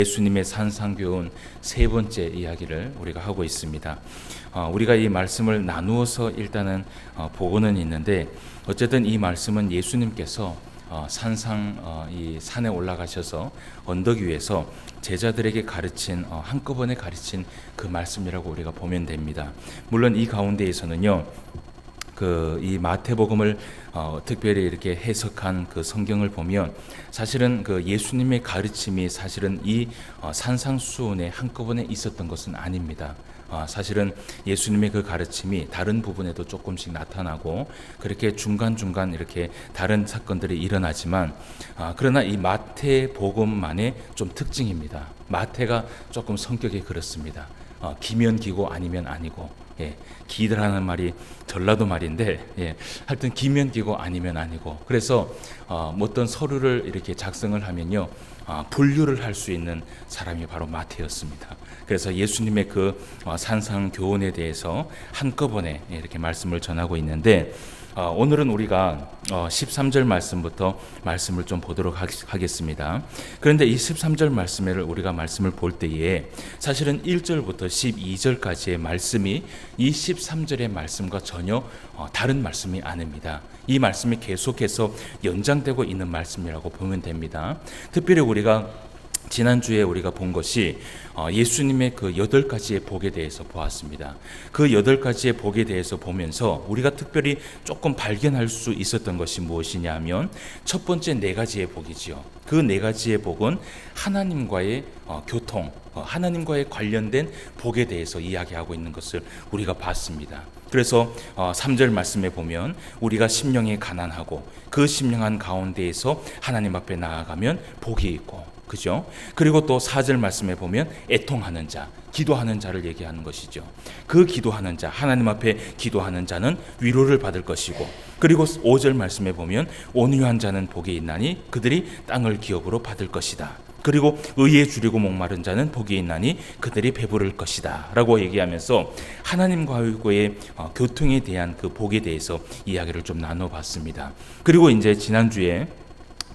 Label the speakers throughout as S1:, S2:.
S1: 예수님의 산상교훈 세 번째 이야기를 우리가 하고 있습니다. 우리가 이 말씀을 나누어서 일단은 보고는 있는데, 어쨌든 이 말씀은 예수님께서 이 산에 올라가셔서 언덕 위에서 제자들에게 가르친, 한꺼번에 가르친 그 말씀이라고 우리가 보면 됩니다. 물론 이 가운데에서는요, 이 마태복음을 특별히 이렇게 해석한 그 성경을 보면 사실은 그 예수님의 가르침이 사실은 이 산상수훈에 한꺼번에 있었던 것은 아닙니다. 사실은 예수님의 그 가르침이 다른 부분에도 조금씩 나타나고 그렇게 중간중간 이렇게 다른 사건들이 일어나지만, 그러나 이 마태복음만의 좀 특징입니다. 마태가 조금 성격이 그렇습니다. 기면 기고 아니면 아니고, 기더라는 말이 전라도 말인데, 하여튼 기면 기고 아니면 아니고, 그래서 어떤 서류를 이렇게 작성을 하면요, 분류를 할 수 있는 사람이 바로 마태였습니다. 그래서 예수님의 그 산상 교훈에 대해서 한꺼번에 이렇게 말씀을 전하고 있는데, 오늘은 우리가 13절 말씀부터 말씀을 좀 보도록 하겠습니다. 그런데 이 13절 말씀을 우리가 말씀을 볼 때에 사실은 1절부터 12절까지의 말씀이 이 13절의 말씀과 전혀 다른 말씀이 아닙니다. 이 말씀이 계속해서 연장되고 있는 말씀이라고 보면 됩니다. 특별히 우리가 지난주에 우리가 본 것이 예수님의 그 8가지의 복에 대해서 보았습니다. 그 8가지의 복에 대해서 보면서 우리가 특별히 조금 발견할 수 있었던 것이 무엇이냐 하면, 첫 번째 4가지의 복이지요. 그 4가지의 복은 하나님과의 교통, 하나님과의 관련된 복에 대해서 이야기하고 있는 것을 우리가 봤습니다. 그래서 3절 말씀에 보면 우리가 심령이 가난하고 그 심령한 가운데에서 하나님 앞에 나아가면 복이 있고, 그죠? 그리고 또 4절 말씀에 보면 애통하는 자, 기도하는 자를 얘기하는 것이죠. 그 기도하는 자, 하나님 앞에 기도하는 자는 위로를 받을 것이고, 그리고 5절 말씀에 보면 온유한 자는 복이 있나니 그들이 땅을 기업으로 받을 것이다. 그리고 의에 줄이고 목마른 자는 복이 있나니 그들이 배부를 것이다 라고 얘기하면서 하나님과의 교통에 대한 그 복에 대해서 이야기를 좀 나눠봤습니다. 그리고 이제 지난주에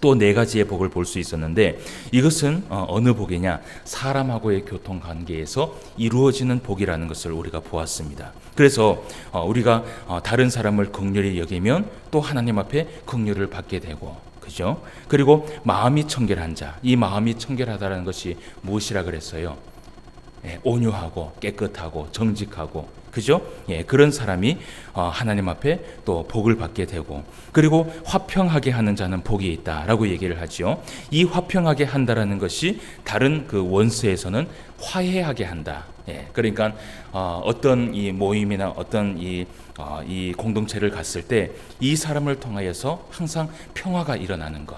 S1: 또 4가지의 복을 볼 수 있었는데, 이것은 어느 복이냐? 사람하고의 교통관계에서 이루어지는 복이라는 것을 우리가 보았습니다. 그래서 우리가 다른 사람을 긍휼히 여기면 또 하나님 앞에 긍휼을 받게 되고, 그죠? 그리고 마음이 청결한 자, 이 마음이 청결하다는 것이 무엇이라 그랬어요? 온유하고 깨끗하고 정직하고, 그죠? 그런 사람이 하나님 앞에 또 복을 받게 되고, 그리고 화평하게 하는 자는 복이 있다라고 얘기를 하죠. 이 화평하게 한다라는 것이 다른 그 원서에서는 화해하게 한다. 그러니까 어떤 이 모임이나 어떤 이 공동체를 갔을 때 이 사람을 통하여서 항상 평화가 일어나는 것.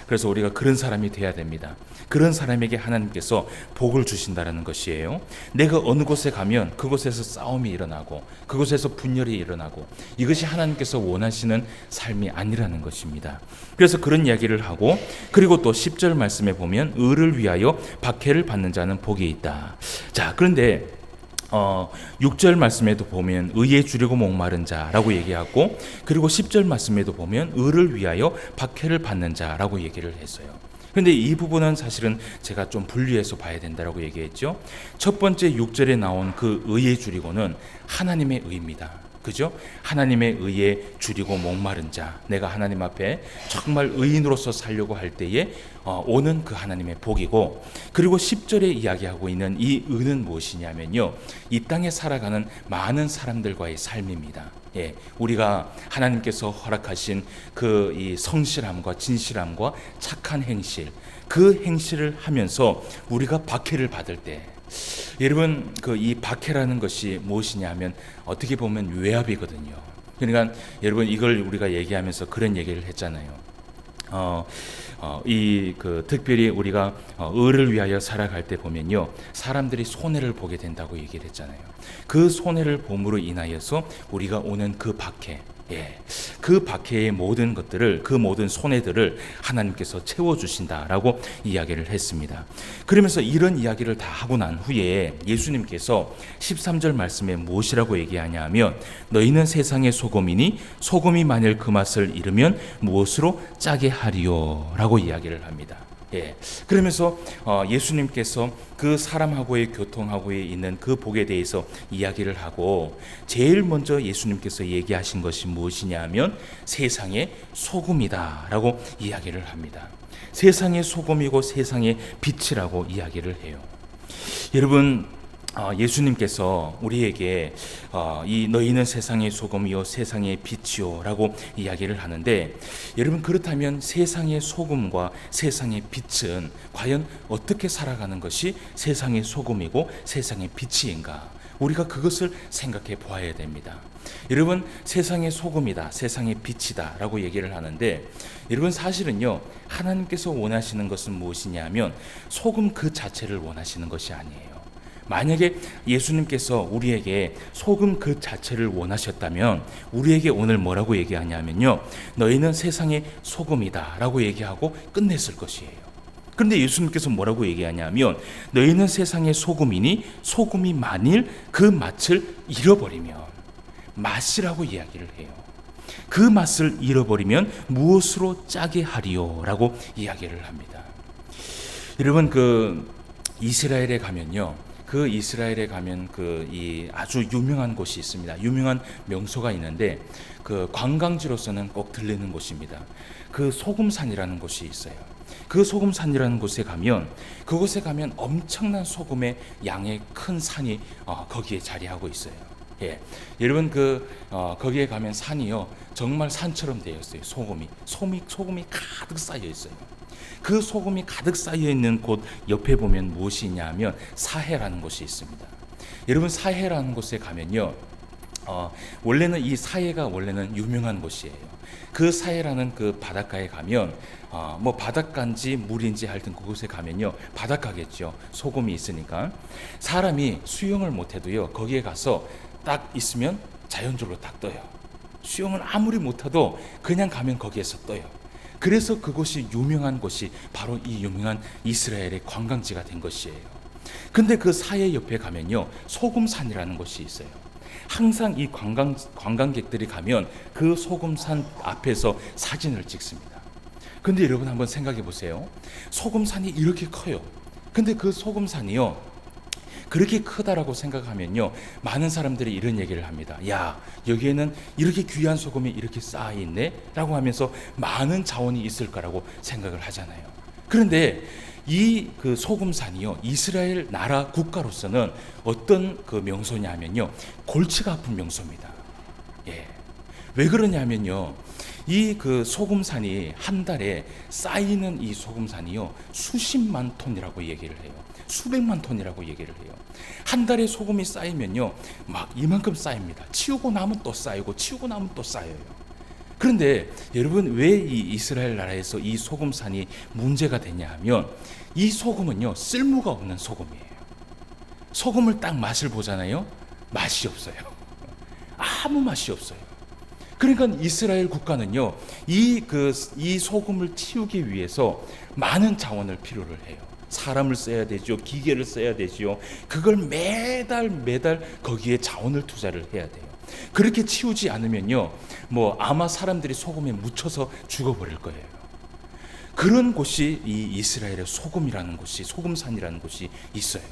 S1: 그래서 우리가 그런 사람이 돼야 됩니다. 그런 사람에게 하나님께서 복을 주신다는 것이에요. 내가 어느 곳에 가면 그곳에서 싸움이 일어나고 그곳에서 분열이 일어나고, 이것이 하나님께서 원하시는 삶이 아니라는 것입니다. 그래서 그런 이야기를 하고, 그리고 또 10절 말씀에 보면 의를 위하여 박해를 받는 자는 복이 있다. 자, 그런데 6절 말씀에도 보면 의에 줄이고 목마른 자라고 얘기하고, 그리고 10절 말씀에도 보면 의를 위하여 박해를 받는 자라고 얘기를 했어요. 그런데 이 부분은 사실은 제가 좀 분리해서 봐야 된다고 얘기했죠. 첫 번째 6절에 나온 그 의에 줄이고는 하나님의 의입니다. 그죠? 하나님의 의에 줄이고 목마른 자, 내가 하나님 앞에 정말 의인으로서 살려고 할 때에 오는 그 하나님의 복이고, 그리고 10절에 이야기하고 있는 이 의는 무엇이냐면요, 이 땅에 살아가는 많은 사람들과의 삶입니다. 우리가 하나님께서 허락하신 그 이 성실함과 진실함과 착한 행실, 그 행실을 하면서 우리가 박해를 받을 때, 여러분, 이 박해라는 것이 무엇이냐 하면 어떻게 보면 외압이거든요. 그러니까 여러분, 이걸 우리가 얘기하면서 그런 얘기를 했잖아요. 특별히 우리가 의를 위하여 살아갈 때 보면요, 사람들이 손해를 보게 된다고 얘기를 했잖아요. 그 손해를 봄으로 인하여서 우리가 오는 그 박해, 그 박해의 모든 것들을, 그 모든 손해들을 하나님께서 채워주신다라고 이야기를 했습니다. 그러면서 이런 이야기를 다 하고 난 후에 예수님께서 13절 말씀에 무엇이라고 얘기하냐 하면, 너희는 세상의 소금이니 소금이 만일 그 맛을 잃으면 무엇으로 짜게 하리요 라고 이야기를 합니다. 예. 그러면서 예수님께서 그 사람하고의 교통하고에 있는 그 복에 대해서 이야기를 하고 제일 먼저 예수님께서 얘기하신 것이 무엇이냐 하면 세상의 소금이다라고 이야기를 합니다. 세상의 소금이고 세상의 빛이라고 이야기를 해요. 여러분, 예수님께서 우리에게 이 너희는 세상의 소금이요 세상의 빛이요라고 이야기를 하는데, 여러분 그렇다면 세상의 소금과 세상의 빛은 과연 어떻게 살아가는 것이 세상의 소금이고 세상의 빛인가? 우리가 그것을 생각해 보아야 됩니다. 여러분, 세상의 소금이다, 세상의 빛이다 라고 얘기를 하는데, 여러분 사실은요, 하나님께서 원하시는 것은 무엇이냐 하면 소금 그 자체를 원하시는 것이 아니에요. 만약에 예수님께서 우리에게 소금 그 자체를 원하셨다면 우리에게 오늘 뭐라고 얘기하냐면요, 너희는 세상의 소금이다 라고 얘기하고 끝냈을 것이에요. 그런데 예수님께서 뭐라고 얘기하냐면 너희는 세상의 소금이니 소금이 만일 그 맛을 잃어버리면, 맛이라고 이야기를 해요. 그 맛을 잃어버리면 무엇으로 짜게 하리요 라고 이야기를 합니다. 여러분, 이스라엘에 가면요, 이스라엘에 가면 이 아주 유명한 곳이 있습니다. 유명한 명소가 있는데 그 관광지로서는 꼭 들리는 곳입니다. 그 소금산이라는 곳이 있어요. 그 소금산이라는 곳에 가면, 그곳에 가면 엄청난 소금의 양의 큰 산이 거기에 자리하고 있어요. 예, 여러분 거기에 가면 산이요 정말 산처럼 되어 있어요. 소금이 가득 쌓여 있어요. 그 소금이 가득 쌓여 있는 곳 옆에 보면 무엇이 있냐면 사해라는 곳이 있습니다. 여러분, 사해라는 곳에 가면요, 원래는 이 사해가 원래는 유명한 곳이에요. 그 사해라는 그 바닷가에 가면 뭐 바닷가인지 물인지 하여튼 그곳에 가면요, 바닷가겠죠. 소금이 있으니까 사람이 수영을 못해도요 거기에 가서 딱 있으면 자연적으로 딱 떠요. 수영을 아무리 못해도 그냥 가면 거기에서 떠요. 그래서 그곳이 유명한 곳이 바로 이 유명한 이스라엘의 관광지가 된 것이에요. 근데 그 사해 옆에 가면요, 소금산이라는 곳이 있어요. 항상 이 관광객들이 가면 그 소금산 앞에서 사진을 찍습니다. 근데 여러분 한번 생각해 보세요. 소금산이 이렇게 커요. 근데 그 소금산이요, 그렇게 크다라고 생각하면요, 많은 사람들이 이런 얘기를 합니다. 야, 여기에는 이렇게 귀한 소금이 이렇게 쌓여 있네 라고 하면서 많은 자원이 있을 거라고 생각을 하잖아요. 그런데 이 소금산이요, 이스라엘 나라 국가로서는 어떤 명소냐 하면요, 골치가 아픈 명소입니다. 예. 왜 그러냐면요, 이 소금산이 한 달에 쌓이는 이 소금산이요 수십만 톤이라고 얘기를 해요. 수백만 톤이라고 얘기를 해요. 한 달에 소금이 쌓이면요 막 이만큼 쌓입니다. 치우고 나면 또 쌓이고 치우고 나면 또 쌓여요. 그런데 여러분, 왜 이 이스라엘 나라에서 이 소금산이 문제가 되냐 하면 이 소금은요 쓸모가 없는 소금이에요. 소금을 딱 맛을 보잖아요. 맛이 없어요. 아무 맛이 없어요. 그러니까 이스라엘 국가는요 이 소금을 치우기 위해서 많은 자원을 필요를 해요. 사람을 써야 되죠. 기계를 써야 되죠. 그걸 매달 거기에 자원을 투자를 해야 돼요. 그렇게 치우지 않으면요 뭐 아마 사람들이 소금에 묻혀서 죽어버릴 거예요. 그런 곳이 이 이스라엘의 소금이라는 곳이, 소금산이라는 곳이 있어요.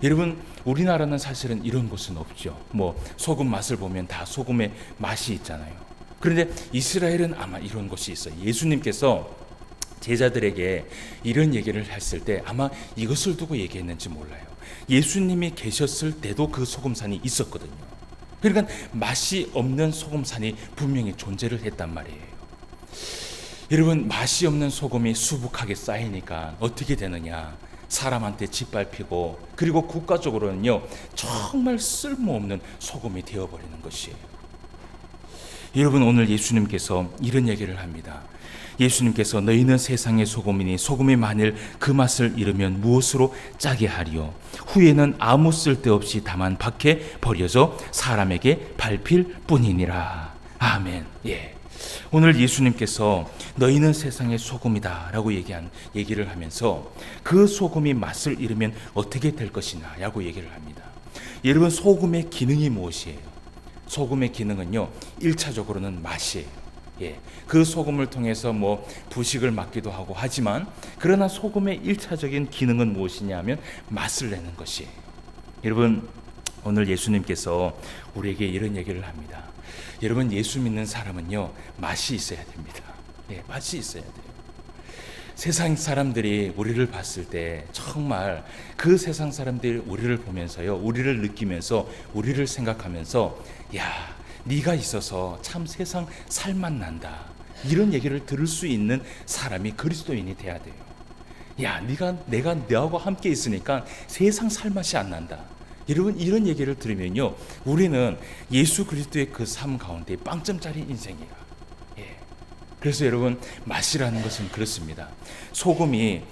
S1: 여러분, 우리나라는 사실은 이런 곳은 없죠. 뭐 소금 맛을 보면 다 소금의 맛이 있잖아요. 그런데 이스라엘은 아마 이런 곳이 있어요. 예수님께서 제자들에게 이런 얘기를 했을 때 아마 이것을 두고 얘기했는지 몰라요. 예수님이 계셨을 때도 그 소금산이 있었거든요. 그러니까 맛이 없는 소금산이 분명히 존재를 했단 말이에요. 여러분, 맛이 없는 소금이 수북하게 쌓이니까 어떻게 되느냐? 사람한테 짓밟히고, 그리고 국가적으로는요 정말 쓸모없는 소금이 되어버리는 것이에요. 여러분, 오늘 예수님께서 이런 얘기를 합니다. 예수님께서 너희는 세상의 소금이니 소금이 만일 그 맛을 잃으면 무엇으로 짜게 하리요? 후에는 아무 쓸데없이 다만 밖에 버려져 사람에게 밟힐 뿐이니라. 아멘. 예. 오늘 예수님께서 너희는 세상의 소금이다 라고 얘기를 하면서 그 소금이 맛을 잃으면 어떻게 될 것이냐 라고 얘기를 합니다. 여러분, 소금의 기능이 무엇이에요? 소금의 기능은요 1차적으로는 맛이에요. 예, 그 소금을 통해서 뭐 부식을 막기도 하고 하지만 그러나 소금의 1차적인 기능은 무엇이냐 하면 맛을 내는 것이. 여러분, 오늘 예수님께서 우리에게 이런 얘기를 합니다. 여러분, 예수 믿는 사람은요, 맛이 있어야 됩니다. 예, 맛이 있어야 돼요. 세상 사람들이 우리를 봤을 때 정말 그 세상 사람들이 우리를 보면서요, 우리를 느끼면서 우리를 생각하면서 야, 네가 있어서 참 세상 살맛 난다, 이런 얘기를 들을 수 있는 사람이 그리스도인이 돼야 돼요. 야, 내가 너하고 함께 있으니까 세상 살맛이 안 난다. 여러분, 이런 얘기를 들으면요, 우리는 예수 그리스도의 그 삶 가운데 빵점짜리 인생이야. 예. 그래서 여러분, 맛이라는 것은 그렇습니다. 소금이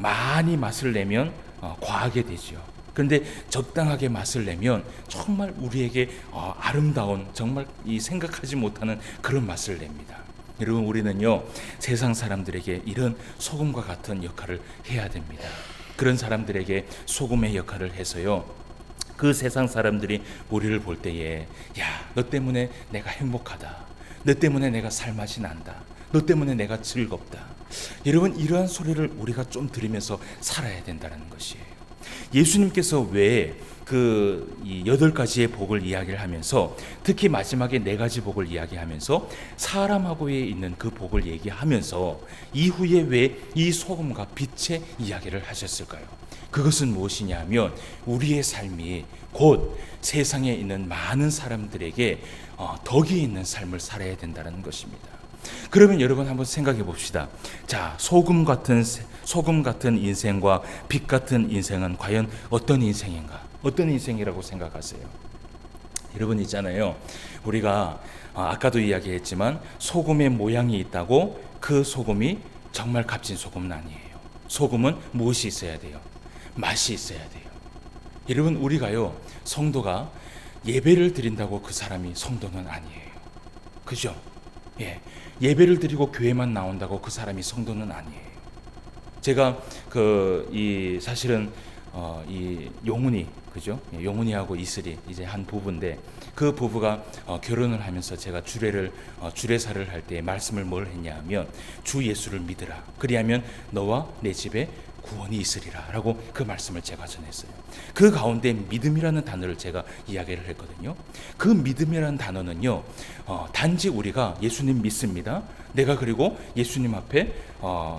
S1: 많이 맛을 내면 과하게 되죠. 그런데 적당하게 맛을 내면 정말 우리에게 아름다운, 정말 이 생각하지 못하는 그런 맛을 냅니다. 여러분, 우리는요, 세상 사람들에게 이런 소금과 같은 역할을 해야 됩니다. 그런 사람들에게 소금의 역할을 해서요, 그 세상 사람들이 우리를 볼 때에 야, 너 때문에 내가 행복하다, 너 때문에 내가 살맛이 난다, 너 때문에 내가 즐겁다. 여러분, 이러한 소리를 우리가 좀 들으면서 살아야 된다는 것이에요. 예수님께서 왜 이 8가지의 복을 이야기를 하면서 특히 마지막에 4가지 복을 이야기하면서 사람하고에 있는 그 복을 얘기하면서 이후에 왜 이 소금과 빛의 이야기를 하셨을까요? 그것은 무엇이냐 하면 우리의 삶이 곧 세상에 있는 많은 사람들에게 덕이 있는 삶을 살아야 된다는 것입니다. 그러면 여러분, 한번 생각해 봅시다. 자, 소금 같은 인생과 빛 같은 인생은 과연 어떤 인생인가? 어떤 인생이라고 생각하세요? 여러분, 있잖아요, 우리가 아까도 이야기했지만 소금의 모양이 있다고 그 소금이 정말 값진 소금은 아니에요. 소금은 무엇이 있어야 돼요? 맛이 있어야 돼요. 여러분, 우리가요, 성도가 예배를 드린다고 그 사람이 성도는 아니에요. 그죠? 예, 예배를 드리고 교회만 나온다고 그 사람이 성도는 아니에요. 제가 사실은 이 용훈이, 그죠? 용훈이하고 이슬이 이제 한 부부인데, 그 부부가 결혼을 하면서 제가 주례사를 할 때 말씀을 뭘 했냐면 주 예수를 믿으라, 그리하면 너와 내 집에 구원이 있으리라 라고 그 말씀을 제가 전했어요. 그 가운데 믿음이라는 단어를 제가 이야기를 했거든요. 그 믿음이라는 단어는요, 단지 우리가 예수님 믿습니다, 내가 그리고 예수님 앞에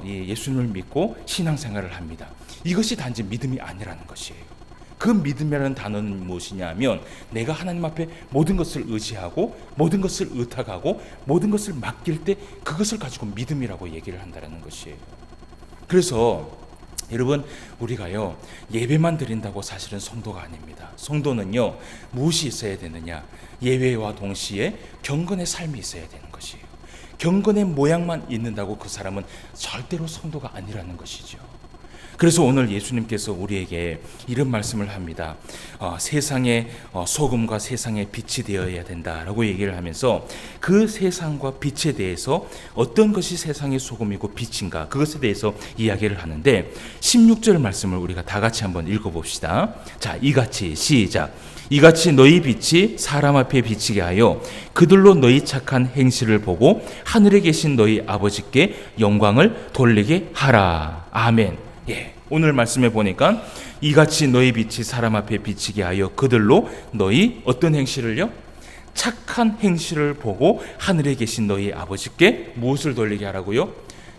S1: 예수님을 믿고 신앙생활을 합니다, 이것이 단지 믿음이 아니라는 것이에요. 그 믿음이라는 단어는 무엇이냐 하면 내가 하나님 앞에 모든 것을 의지하고 모든 것을 의탁하고 모든 것을 맡길 때 그것을 가지고 믿음이라고 얘기를 한다는 것이에요. 그래서 여러분, 우리가요, 예배만 드린다고 사실은 성도가 아닙니다. 성도는요, 무엇이 있어야 되느냐? 예배와 동시에 경건의 삶이 있어야 되는 것이에요. 경건의 모양만 있는다고 그 사람은 절대로 성도가 아니라는 것이죠. 그래서 오늘 예수님께서 우리에게 이런 말씀을 합니다. 세상의 소금과 세상의 빛이 되어야 된다라고 얘기를 하면서 그 세상과 빛에 대해서 어떤 것이 세상의 소금이고 빛인가, 그것에 대해서 이야기를 하는데 16절 말씀을 우리가 다 같이 한번 읽어봅시다. 자, 이같이 시작. 이같이 너희 빛이 사람 앞에 비치게 하여 그들로 너희 착한 행실을 보고 하늘에 계신 너희 아버지께 영광을 돌리게 하라. 아멘. 예, 오늘 말씀에 보니까 이같이 너희 빛이 사람 앞에 비치게 하여 그들로 너희 어떤 행실을요? 착한 행실을 보고 하늘에 계신 너희 아버지께 무엇을 돌리게 하라고요?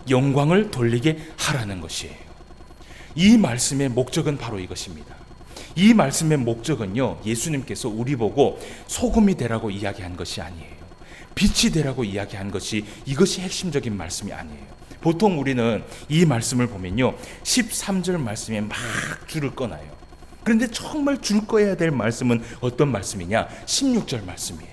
S1: 영광을 돌리게 하라는 것이에요. 이 말씀의 목적은 바로 이것입니다. 이 말씀의 목적은요, 예수님께서 우리 보고 소금이 되라고 이야기한 것이 아니에요. 빛이 되라고 이야기한 것이, 이것이 핵심적인 말씀이 아니에요. 보통 우리는 이 말씀을 보면요, 13절 말씀에 막 줄을 꺼놔요. 그런데 정말 줄 꺼야 될 말씀은 어떤 말씀이냐? 16절 말씀이에요.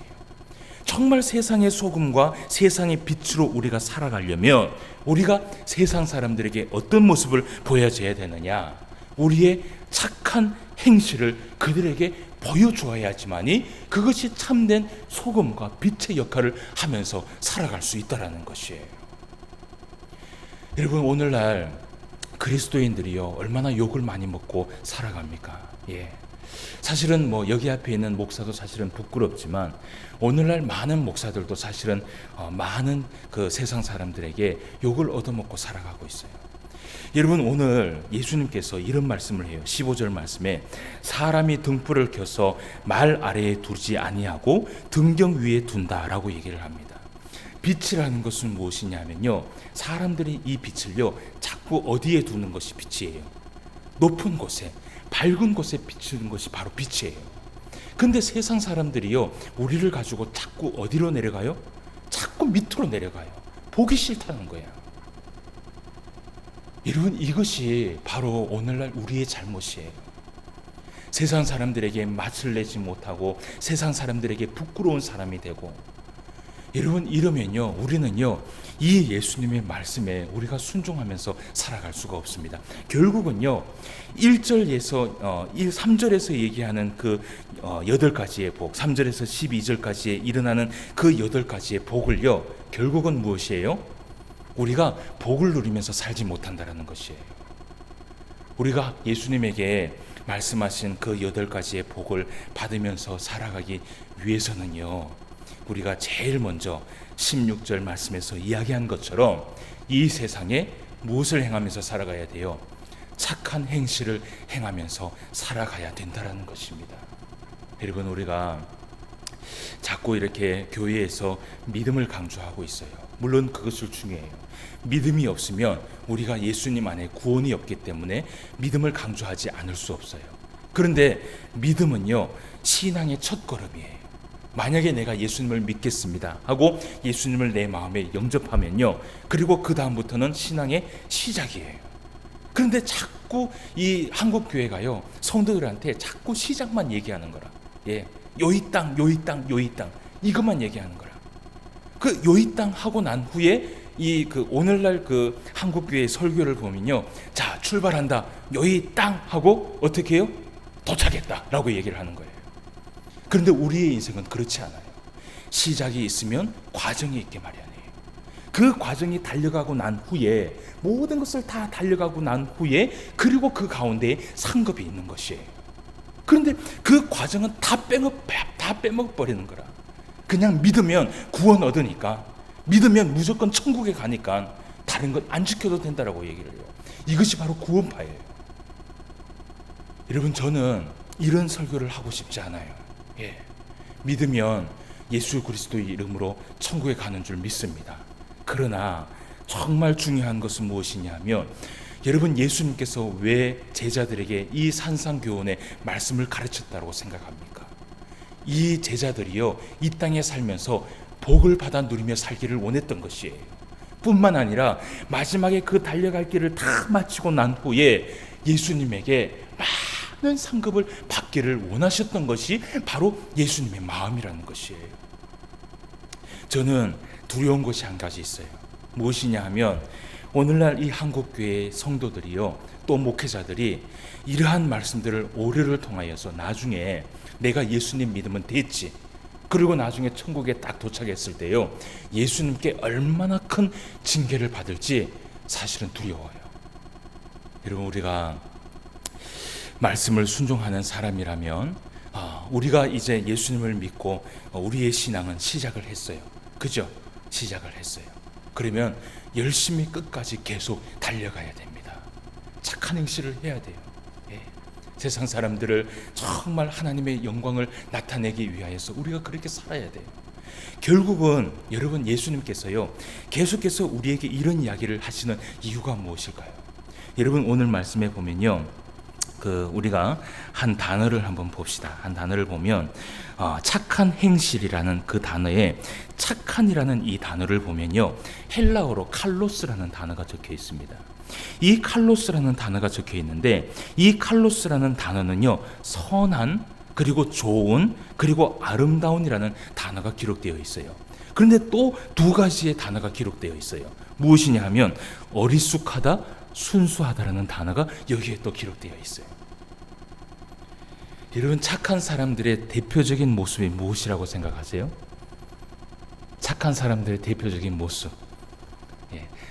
S1: 정말 세상의 소금과 세상의 빛으로 우리가 살아가려면 우리가 세상 사람들에게 어떤 모습을 보여줘야 되느냐? 우리의 착한 행실을 그들에게 보여주어야지만이 그것이 참된 소금과 빛의 역할을 하면서 살아갈 수 있다는 것이에요. 여러분, 오늘날 그리스도인들이요, 얼마나 욕을 많이 먹고 살아갑니까? 예. 사실은 뭐 여기 앞에 있는 목사도 사실은 부끄럽지만 오늘날 많은 목사들도 사실은 많은 그 세상 사람들에게 욕을 얻어먹고 살아가고 있어요. 여러분, 오늘 예수님께서 이런 말씀을 해요. 15절 말씀에 사람이 등불을 켜서 말 아래에 두지 아니하고 등경 위에 둔다라고 얘기를 합니다. 빛이라는 것은 무엇이냐면요, 사람들이 이 빛을요 자꾸 어디에 두는 것이 빛이에요? 높은 곳에, 밝은 곳에 비추는 것이 바로 빛이에요. 근데 세상 사람들이요 우리를 가지고 자꾸 어디로 내려가요? 자꾸 밑으로 내려가요. 보기 싫다는 거야. 여러분, 이것이 바로 오늘날 우리의 잘못이에요. 세상 사람들에게 맛을 내지 못하고 세상 사람들에게 부끄러운 사람이 되고, 여러분, 이러면요 우리는요 이 예수님의 말씀에 우리가 순종하면서 살아갈 수가 없습니다. 결국은요 1절에서 3절에서 얘기하는 그 8가지의 복, 3절에서 12절까지에 일어나는 그 8가지의 복을요 결국은 무엇이에요? 우리가 복을 누리면서 살지 못한다는 것이에요. 우리가 예수님에게 말씀하신 그 8가지의 복을 받으면서 살아가기 위해서는요, 우리가 제일 먼저 16절 말씀에서 이야기한 것처럼 이 세상에 무엇을 행하면서 살아가야 돼요? 착한 행실을 행하면서 살아가야 된다는 것입니다. 여러분, 우리가 자꾸 이렇게 교회에서 믿음을 강조하고 있어요. 물론 그것을 중요해요. 믿음이 없으면 우리가 예수님 안에 구원이 없기 때문에 믿음을 강조하지 않을 수 없어요. 그런데 믿음은요 신앙의 첫걸음이에요. 만약에 내가 예수님을 믿겠습니다 하고 예수님을 내 마음에 영접하면요, 그리고 그 다음부터는 신앙의 시작이에요. 그런데 자꾸 이 한국 교회가요 성도들한테 자꾸 시작만 얘기하는 거라. 요이 땅, 요이 땅, 요이 땅, 이것만 얘기하는 거라. 그 요이 땅 하고 난 후에 이 그 오늘날 그 한국 교회 설교를 보면요, 자 출발한다, 요이 땅 하고 어떻게 해요? 도착했다라고 얘기를 하는 거예요. 그런데 우리의 인생은 그렇지 않아요. 시작이 있으면 과정이 있게 마련이에요. 그 과정이 달려가고 난 후에, 모든 것을 다 달려가고 난 후에, 그리고 그 가운데에 상급이 있는 것이에요. 그런데 그 과정은 다 빼먹어버리는 거라. 그냥 믿으면 구원 얻으니까, 믿으면 무조건 천국에 가니까 다른 건 안 지켜도 된다라고 얘기를 해요. 이것이 바로 구원파예요. 여러분, 저는 이런 설교를 하고 싶지 않아요. 믿으면 예수 그리스도의 이름으로 천국에 가는 줄 믿습니다. 그러나 정말 중요한 것은 무엇이냐면, 여러분, 예수님께서 왜 제자들에게 이 산상교훈의 말씀을 가르쳤다고 생각합니까? 이 제자들이요 이 땅에 살면서 복을 받아 누리며 살기를 원했던 것이에요. 뿐만 아니라 마지막에 그 달려갈 길을 다 마치고 난 후에 예수님에게 많은 상급을 받기를 원하셨던 것이 바로 예수님의 마음이라는 것이에요. 저는 두려운 것이 한 가지 있어요. 무엇이냐 하면, 오늘날 이 한국교회 성도들이요 또 목회자들이 이러한 말씀들을 오류를 통하여서 나중에 내가 예수님 믿으면 됐지, 그리고 나중에 천국에 딱 도착했을 때요 예수님께 얼마나 큰 징계를 받을지 사실은 두려워요. 여러분, 우리가 말씀을 순종하는 사람이라면 우리가 이제 예수님을 믿고 우리의 신앙은 시작을 했어요. 그죠? 시작을 했어요. 그러면 열심히 끝까지 계속 달려가야 됩니다. 착한 행실을 해야 돼요. 세상 사람들을 정말 하나님의 영광을 나타내기 위하여서 우리가 그렇게 살아야 돼요. 결국은 여러분, 예수님께서요 계속해서 우리에게 이런 이야기를 하시는 이유가 무엇일까요? 여러분, 오늘 말씀에 보면요 우리가 한 단어를 한번 봅시다. 한 단어를 보면 착한 행실이라는 그 단어에 착한이라는 이 단어를 보면요 헬라어로 칼로스라는 단어가 적혀 있습니다. 이 칼로스라는 단어가 적혀 있는데, 이 칼로스라는 단어는요 선한, 그리고 좋은, 그리고 아름다운이라는 단어가 기록되어 있어요. 그런데 또 두 가지의 단어가 기록되어 있어요. 무엇이냐 하면 어리숙하다, 순수하다라는 단어가 여기에 또 기록되어 있어요. 여러분, 착한 사람들의 대표적인 모습이 무엇이라고 생각하세요? 착한 사람들의 대표적인 모습,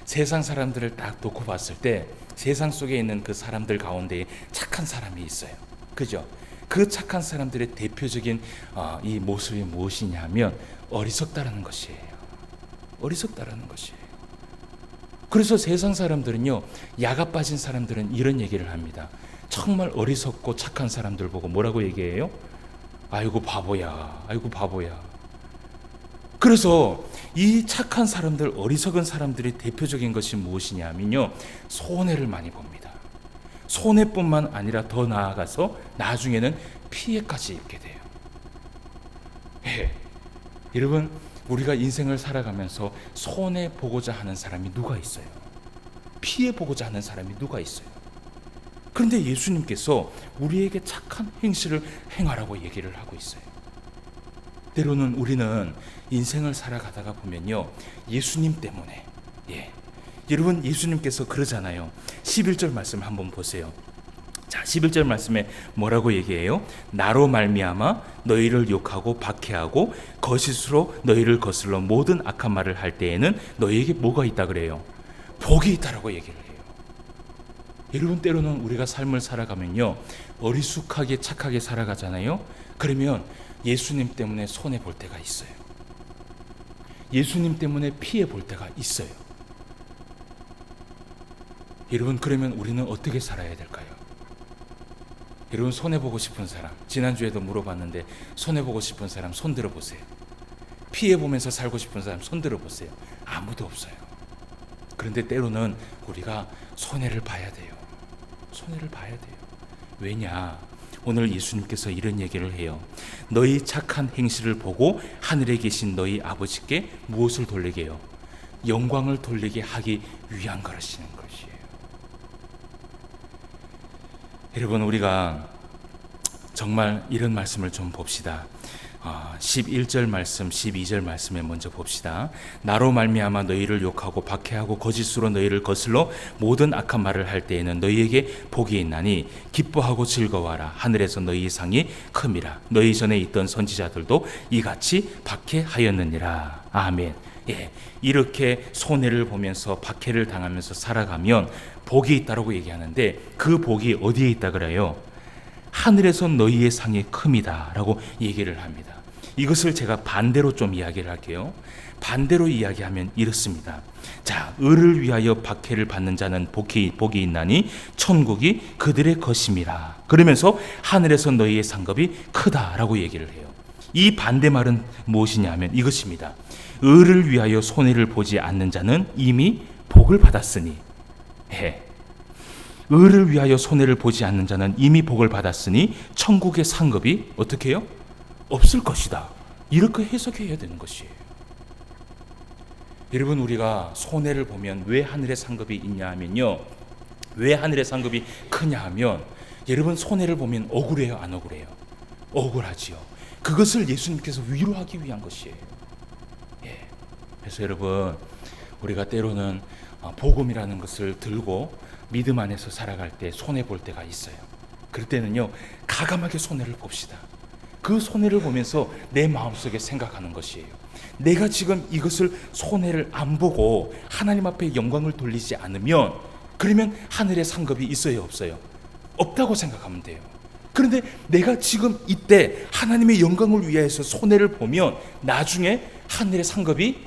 S1: 세상 사람들을 딱 놓고 봤을 때 세상 속에 있는 그 사람들 가운데 착한 사람이 있어요. 그죠? 그 착한 사람들의 대표적인 이 모습이 무엇이냐 하면 어리석다라는 것이에요. 어리석다라는 것이에요. 그래서 세상 사람들은요, 야가 빠진 사람들은 이런 얘기를 합니다. 정말 어리석고 착한 사람들 보고 뭐라고 얘기해요? 아이고 바보야, 아이고 바보야. 그래서 이 착한 사람들, 어리석은 사람들의 대표적인 것이 무엇이냐 하면요, 손해를 많이 봅니다. 손해뿐만 아니라 더 나아가서 나중에는 피해까지 입게 돼요. 예. 여러분, 우리가 인생을 살아가면서 손해 보고자 하는 사람이 누가 있어요? 피해 보고자 하는 사람이 누가 있어요? 그런데 예수님께서 우리에게 착한 행실을 행하라고 얘기를 하고 있어요. 때로는 우리는 인생을 살아가다가 보면요, 예수님 때문에, 여러분, 예수님께서 그러잖아요. 11절 말씀 한번 보세요. 자, 11절 말씀에 뭐라고 얘기해요? 나로 말미암아 너희를 욕하고 박해하고 거짓으로 너희를 거슬러 모든 악한 말을 할 때에는 너희에게 뭐가 있다 그래요? 복이 있다라고 얘기를 해요. 여러분, 때로는 우리가 삶을 살아가면요, 어리숙하게 착하게 살아가잖아요. 그러면 예수님 때문에 손해 볼 때가 있어요. 예수님 때문에 피해 볼 때가 있어요. 여러분, 그러면 우리는 어떻게 살아야 될까요? 여러분, 손해보고 싶은 사람, 지난주에도 물어봤는데 손해보고 싶은 사람 손 들어보세요. 피해보면서 살고 싶은 사람 손 들어보세요. 아무도 없어요. 그런데 때로는 우리가 손해를 봐야 돼요. 손해를 봐야 돼요. 왜냐? 오늘 예수님께서 이런 얘기를 해요. 너희 착한 행실을 보고 하늘에 계신 너희 아버지께 무엇을 돌리게 해요? 영광을 돌리게 하기 위한 것이는 것이에요. 여러분, 우리가 정말 이런 말씀을 좀 봅시다. 11절 말씀, 12절 말씀에 먼저 봅시다. 나로 말미암아 너희를 욕하고 박해하고 거짓으로 너희를 거슬러 모든 악한 말을 할 때에는 너희에게 복이 있나니 기뻐하고 즐거워하라. 하늘에서 너희의 상이 큼이라. 너희 전에 있던 선지자들도 이같이 박해하였느니라. 아멘. 이렇게 손해를 보면서 박해를 당하면서 살아가면 복이 있다라고 얘기하는데, 그 복이 어디에 있다 그래요? 하늘에서 너희의 상이 큼이다 라고 얘기를 합니다. 이것을 제가 반대로 좀 이야기를 할게요. 반대로 이야기하면 이렇습니다. 자, 의를 위하여 박해를 받는 자는 복이 있나니 천국이 그들의 것임이라. 그러면서 하늘에서 너희의 상급이 크다라고 얘기를 해요. 이 반대말은 무엇이냐 하면 이것입니다. 의를 위하여 손해를 보지 않는 자는 이미 복을 받았으니, 의를 위하여 손해를 보지 않는 자는 이미 복을 받았으니 천국의 상급이 어떻게 해요? 없을 것이다. 이렇게 해석해야 되는 것이에요. 여러분, 우리가 손해를 보면 왜 하늘의 상급이 있냐 하면요, 왜 하늘의 상급이 크냐 하면, 여러분, 손해를 보면 억울해요, 안 억울해요? 억울하지요. 그것을 예수님께서 위로하기 위한 것이에요. 그래서 여러분, 우리가 때로는 복음이라는 것을 들고 믿음 안에서 살아갈 때 손해 볼 때가 있어요. 그럴 때는요, 가감하게 손해를 봅시다. 그 손해를 보면서 내 마음속에 생각하는 것이에요. 내가 지금 이것을 손해를 안 보고 하나님 앞에 영광을 돌리지 않으면, 그러면 하늘의 상급이 있어요, 없어요? 없다고 생각하면 돼요. 그런데 내가 지금 이때 하나님의 영광을 위하여서 손해를 보면 나중에 하늘의 상급이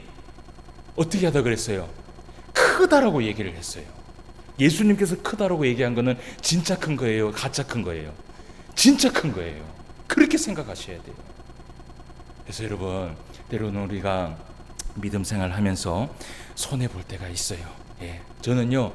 S1: 어떻게 하다 그랬어요? 크다라고 얘기를 했어요. 예수님께서 크다라고 얘기한 거는 진짜 큰 거예요, 가짜 큰 거예요? 진짜 큰 거예요. 그렇게 생각하셔야 돼요. 그래서 여러분, 때로는 우리가 믿음 생활하면서 손해 볼 때가 있어요. 저는요,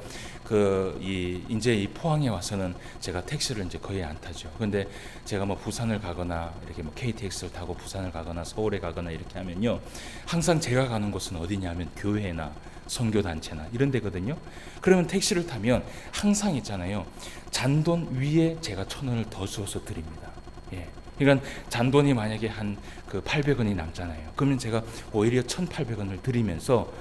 S1: 이제 이 포항에 와서는 제가 택시를 이제 거의 안 타죠. 근데 제가 뭐 부산을 가거나 이렇게 뭐 KTX를 타고 부산을 가거나 서울에 가거나 이렇게 하면요, 항상 제가 가는 곳은 어디냐면 교회나 선교단체나 이런 데거든요. 그러면 택시를 타면 항상 있잖아요, 잔돈 위에 제가 1,000원을 더 주어서 드립니다. 그러니까 잔돈이 만약에 한 800원이 남잖아요. 그러면 제가 오히려 1,800원을 드리면서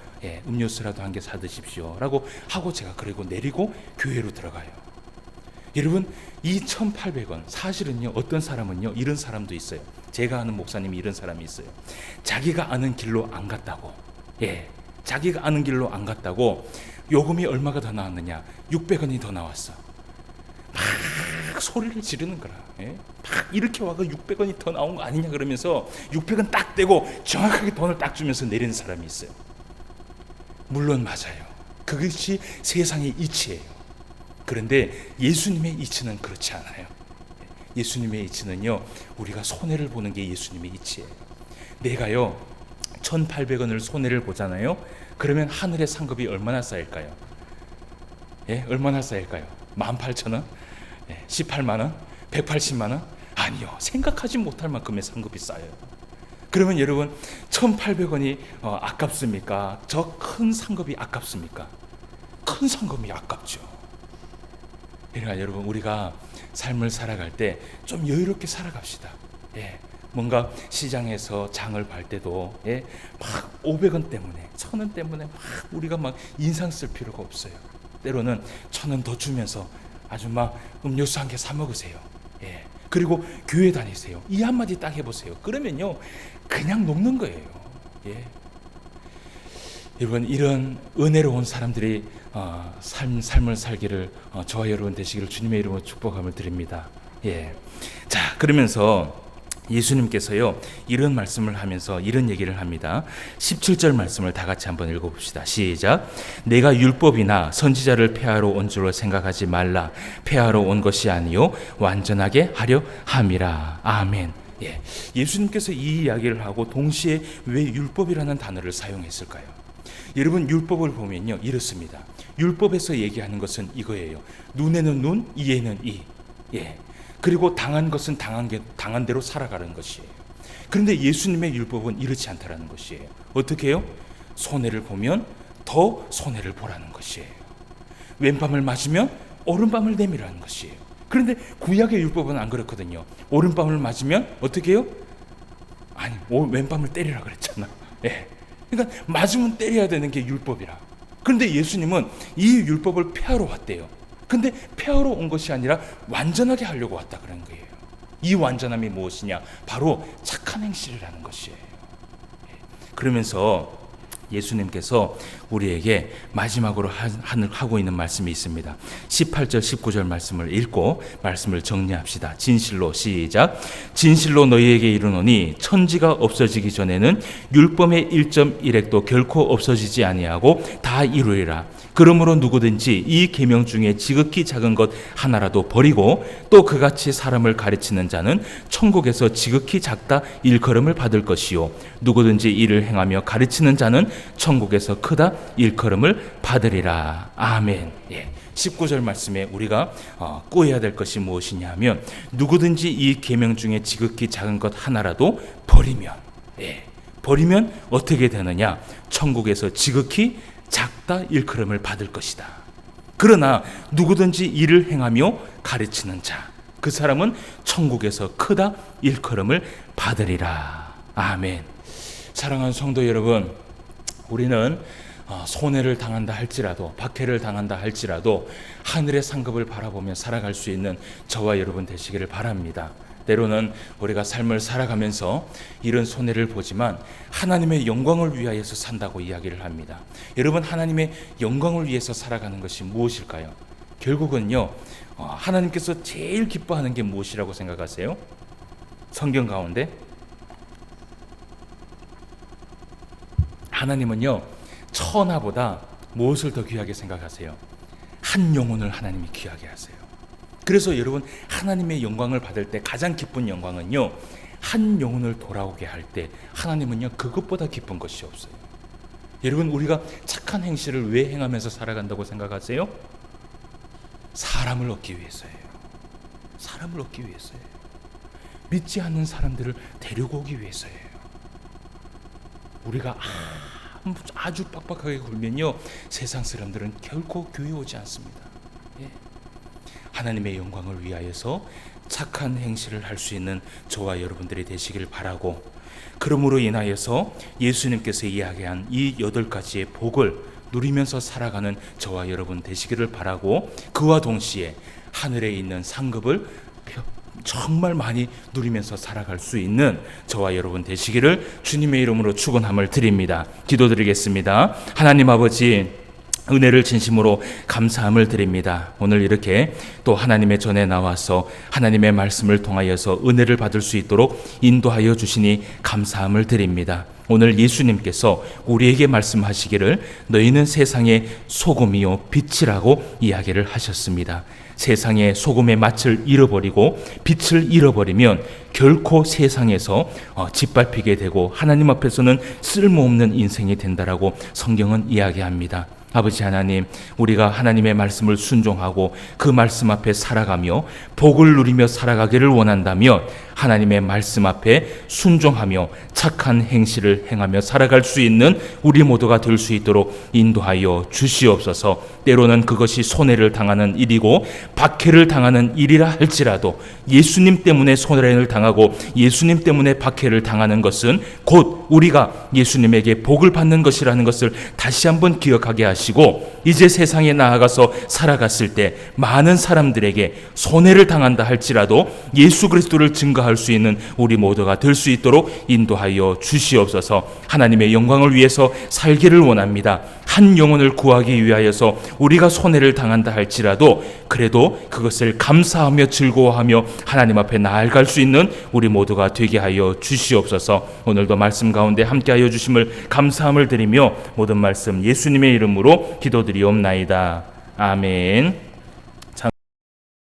S1: 음료수라도 한 개 사드십시오 라고 하고 제가 그리고 내리고 교회로 들어가요. 여러분, 이 1,800원 사실은요, 어떤 사람은요, 이런 사람도 있어요. 제가 아는 목사님이 이런 사람이 있어요. 자기가 아는 길로 안 갔다고, 자기가 아는 길로 안 갔다고 요금이 얼마가 더 나왔느냐? 600원이 더 나왔어. 막 막 소리를 지르는 거라. 예? 막 이렇게 와가 600원이 더 나온 거 아니냐 그러면서 600원 딱 떼고 정확하게 돈을 딱 주면서 내리는 사람이 있어요. 물론 맞아요. 그것이 세상의 이치예요. 그런데 예수님의 이치는 그렇지 않아요. 예수님의 이치는요, 우리가 손해를 보는 게 예수님의 이치예요. 내가요 1,800원을 손해를 보잖아요. 그러면 하늘의 상급이 얼마나 쌓일까요? 예, 얼마나 쌓일까요? 18,000원? 18만 원? 180만 원? 아니요, 생각하지 못할 만큼의 상급이 쌓여요. 그러면 여러분 1,800원이 아깝습니까? 저 큰 상급이 아깝습니까? 큰 상급이 아깝죠. 그러니까 여러분, 우리가 삶을 살아갈 때 좀 여유롭게 살아갑시다. 예, 뭔가 시장에서 장을 볼 때도 막 500원 때문에 1,000원 때문에 막 우리가 막 인상 쓸 필요가 없어요. 때로는 1,000원 더 주면서 아주 막 음료수 한 개 사 먹으세요. 그리고 교회 다니세요. 이 한마디 딱 해보세요. 그러면요 그냥 녹는 거예요. 여러분, 이런 은혜로운 사람들이 삶을 살기를 저와 여러분 되시기를 주님의 이름으로 축복함을 드립니다. 자, 그러면서 예수님께서요 이런 말씀을 하면서 이런 얘기를 합니다. 17절 말씀을 다 같이 한번 읽어봅시다. 시작. 내가 율법이나 선지자를 폐하러 온 줄로 생각하지 말라. 폐하러 온 것이 아니요 완전하게 하려 함이라. 아멘. 예수님께서 이 이야기를 하고 동시에 왜 율법이라는 단어를 사용했을까요? 여러분, 율법을 보면요 이렇습니다. 율법에서 얘기하는 것은 이거예요. 눈에는 눈, 이에는 이. 그리고 당한 것은 당한 대로 살아가는 것이에요. 그런데 예수님의 율법은 이렇지 않다라는 것이에요. 어떻게 해요? 손해를 보면 더 손해를 보라는 것이에요. 왼밤을 맞으면 오른밤을 내밀라는 것이에요. 그런데 구약의 율법은 안 그렇거든요. 오른밤을 맞으면 어떻게 해요? 아니, 왼밤을 때리라 그랬잖아. 그러니까 맞으면 때려야 되는 게 율법이라. 그런데 예수님은 이 율법을 폐하러 왔대요. 근데 폐하러 온 것이 아니라 완전하게 하려고 왔다 그런 거예요. 이 완전함이 무엇이냐? 바로 착한 행실이라는 것이에요. 그러면서 예수님께서 우리에게 마지막으로 하고 있는 말씀이 있습니다. 18절 19절 말씀을 읽고 말씀을 정리합시다. 진실로, 시작. 진실로 너희에게 이르노니 천지가 없어지기 전에는 율법의 1.1획도 결코 없어지지 아니하고 다 이루리라. 그러므로 누구든지 이 계명 중에 지극히 작은 것 하나라도 버리고 또 그같이 사람을 가르치는 자는 천국에서 지극히 작다 일컬음을 받을 것이요 누구든지 이를 행하며 가르치는 자는 천국에서 크다 일컬음을 받으리라. 아멘. 19절 말씀에 우리가 꼬여야 될 것이 무엇이냐 하면 누구든지 이 계명 중에 지극히 작은 것 하나라도 버리면 어떻게 되느냐? 천국에서 지극히 작다 일컬음을 받을 것이다. 그러나 누구든지 이를 행하며 가르치는 자, 그 사람은 천국에서 크다 일컬음을 받으리라. 아멘. 사랑하는 성도 여러분, 우리는 손해를 당한다 할지라도, 박해를 당한다 할지라도 하늘의 상급을 바라보며 살아갈 수 있는 저와 여러분 되시기를 바랍니다. 때로는 우리가 삶을 살아가면서 이런 손해를 보지만 하나님의 영광을 위하여서 산다고 이야기를 합니다. 여러분, 하나님의 영광을 위해서 살아가는 것이 무엇일까요? 결국은요, 하나님께서 제일 기뻐하는 게 무엇이라고 생각하세요? 성경 가운데 하나님은요 천하보다 무엇을 더 귀하게 생각하세요? 한 영혼을 하나님이 귀하게 하세요. 그래서 여러분, 하나님의 영광을 받을 때 가장 기쁜 영광은요 한 영혼을 돌아오게 할 때 하나님은요 그것보다 기쁜 것이 없어요. 여러분, 우리가 착한 행실을 왜 행하면서 살아간다고 생각하세요? 사람을 얻기 위해서예요. 사람을 얻기 위해서예요. 믿지 않는 사람들을 데리고 오기 위해서예요. 우리가 아주 빡빡하게 굴면요 세상 사람들은 결코 교회 오지 않습니다. 하나님의 영광을 위하여서 착한 행실을 할 수 있는 저와 여러분들이 되시길 바라고, 그러므로 인하여서 예수님께서 이야기한 이 8가지의 복을 누리면서 살아가는 저와 여러분 되시기를 바라고, 그와 동시에 하늘에 있는 상급을 정말 많이 누리면서 살아갈 수 있는 저와 여러분 되시기를 주님의 이름으로 축원함을 드립니다. 기도드리겠습니다. 하나님 아버지, 은혜를 진심으로 감사함을 드립니다. 오늘 이렇게 또 하나님의 전에 나와서 하나님의 말씀을 통하여서 은혜를 받을 수 있도록 인도하여 주시니 감사함을 드립니다. 오늘 예수님께서 우리에게 말씀하시기를 너희는 세상의 소금이요 빛이라고 이야기를 하셨습니다. 세상의 소금의 맛을 잃어버리고 빛을 잃어버리면 결코 세상에서 짓밟히게 되고 하나님 앞에서는 쓸모없는 인생이 된다라고 성경은 이야기합니다. 아버지 하나님, 우리가 하나님의 말씀을 순종하고 그 말씀 앞에 살아가며 복을 누리며 살아가기를 원한다면 하나님의 말씀 앞에 순종하며 착한 행실을 행하며 살아갈 수 있는 우리 모두가 될 수 있도록 인도하여 주시옵소서. 때로는 그것이 손해를 당하는 일이고 박해를 당하는 일이라 할지라도 예수님 때문에 손해를 당하고 예수님 때문에 박해를 당하는 것은 곧 우리가 예수님에게 복을 받는 것이라는 것을 다시 한번 기억하게 하시고, 이제 세상에 나아가서 살아갔을 때 많은 사람들에게 손해를 당한다 할지라도 예수 그리스도를 증거할 수 있는 우리 모두가 될 수 있도록 인도하여 주시옵소서. 하나님의 영광을 위해서 살기를 원합니다. 한 영혼을 구하기 위하여서 우리가 손해를 당한다 할지라도 그래도 그것을 감사하며 즐거워하며 하나님 앞에 나아갈 수 있는 우리 모두가 되게 하여 주시옵소서. 오늘도 말씀 가운데 함께하여 주심을 감사함을 드리며 모든 말씀 예수님의 이름으로 기도드리옵나이다. 아멘.